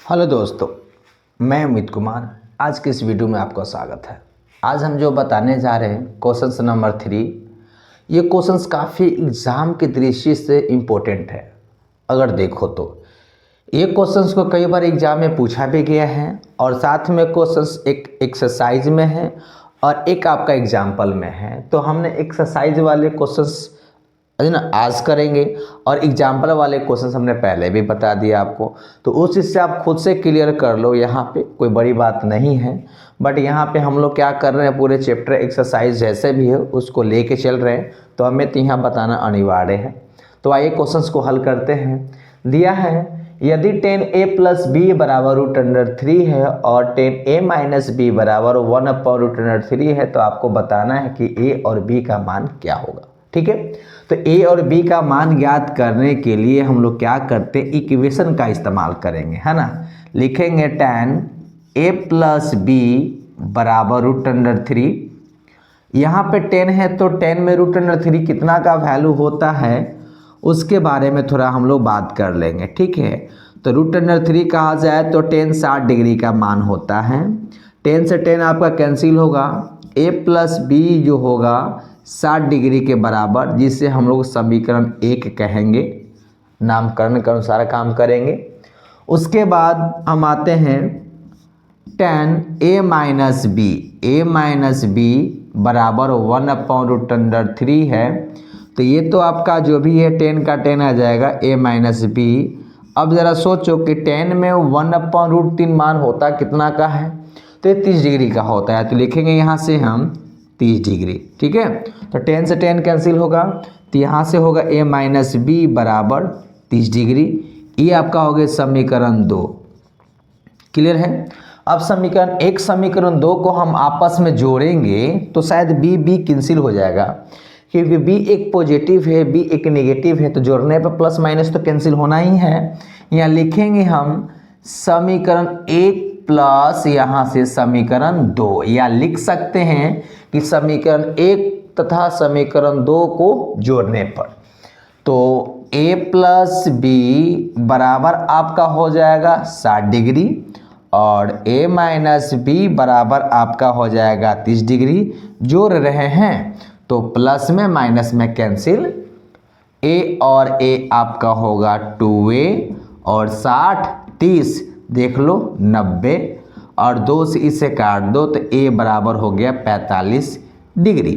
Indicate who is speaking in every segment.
Speaker 1: Hello दोस्तों, मैं अमित कुमार। आज के इस वीडियो में आपका स्वागत है। आज हम जो बताने जा रहे हैं क्वेश्चन नंबर 3। ये क्वेश्चंस काफ़ी एग्ज़ाम के दृष्टि से इम्पोर्टेंट है। अगर देखो तो ये क्वेश्चंस को कई बार एग्ज़ाम में पूछा भी गया है और साथ में क्वेश्चंस एक एक्सरसाइज में है और एक आपका एग्जाम्पल में है। तो हमने एक्सरसाइज वाले क्वेश्चंस ना आज करेंगे और एग्जाम्पल वाले क्वेश्चंस हमने पहले भी बता दिया आपको। तो उस चीज़ से आप खुद से क्लियर कर लो, यहाँ पे कोई बड़ी बात नहीं है। बट यहाँ पे हम लोग क्या कर रहे हैं, पूरे चैप्टर एक्सरसाइज जैसे भी है उसको लेके चल रहे हैं, तो हमें तो यहाँ बताना अनिवार्य है। तो आइए क्वेश्चंस को हल करते हैं। दिया है यदि 10a + b बराबर √3 है और 10a - b बराबर 1/√3 है, तो आपको बताना है कि a और b का मान क्या होगा। ठीक है, तो a और b का मान ज्ञात करने के लिए हम लोग क्या करते हैं, इक्वेशन का इस्तेमाल करेंगे, है ना। लिखेंगे 10a + b बराबर √3। यहाँ पे 10 है तो 10 में √3 कितना का वैल्यू होता है उसके बारे में थोड़ा हम लोग बात कर लेंगे। ठीक है, तो √3 कहा जाए तो 10 60 डिग्री का मान होता है। 10 से 10 आपका कैंसिल होगा। a + b जो होगा 60 डिग्री के बराबर, जिसे हम लोग समीकरण 1 कहेंगे। नामकरण के अनुसार काम करेंगे। उसके बाद हम आते हैं 10a - b। a - b बराबर 1/√3 है। तो ये तो आपका जो भी है 10 का 10 आ जाएगा a - b। अब ज़रा सोचो कि 10 में 1/√3 मान होता कितना का है, तो ये 30 डिग्री का होता है। तो लिखेंगे यहाँ से हम 30 डिग्री। ठीक है, तो 10 से 10 कैंसिल होगा, तो यहाँ से होगा a - b बराबर 30 डिग्री। ये आपका हो गया समीकरण 2। क्लियर है। अब समीकरण 1 समीकरण 2 को हम आपस में जोड़ेंगे तो शायद b कैंसिल हो जाएगा, क्योंकि b एक पॉजिटिव है, b एक नेगेटिव है, तो जोड़ने पर प्लस माइनस तो कैंसिल होना ही है। यहाँ लिखेंगे हम समीकरण 1 प्लस यहाँ से समीकरण 2, या लिख सकते हैं कि समीकरण 1 तथा समीकरण 2 को जोड़ने पर तो a + b बराबर आपका हो जाएगा 60 डिग्री और a - b बराबर आपका हो जाएगा 30 डिग्री। जोड़ रहे हैं तो प्लस में माइनस में कैंसिल, a और a आपका होगा 2a और 60 30 देख लो 90 और 2 से इसे काट दो तो a बराबर हो गया 45 डिग्री।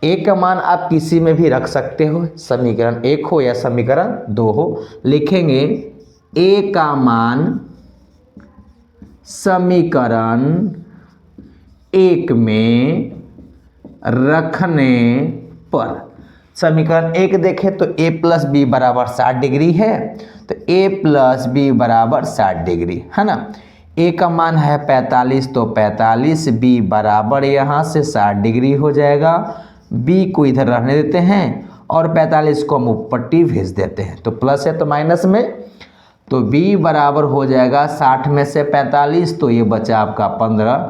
Speaker 1: a का मान आप किसी में भी रख सकते हो, समीकरण 1 हो या समीकरण 2 हो। लिखेंगे a का मान समीकरण 1 में रखने पर, समीकरण 1 देखें तो a + b बराबर 60 डिग्री है, तो a + b बराबर 60 डिग्री है ना। a का मान है 45, तो 45 b बराबर यहाँ से 60 डिग्री हो जाएगा। b को इधर रहने देते हैं और 45 को हम ऊपर टी भेज देते हैं, तो प्लस है तो माइनस में, तो b बराबर हो जाएगा 60 में से 45, तो ये बचा आपका 15।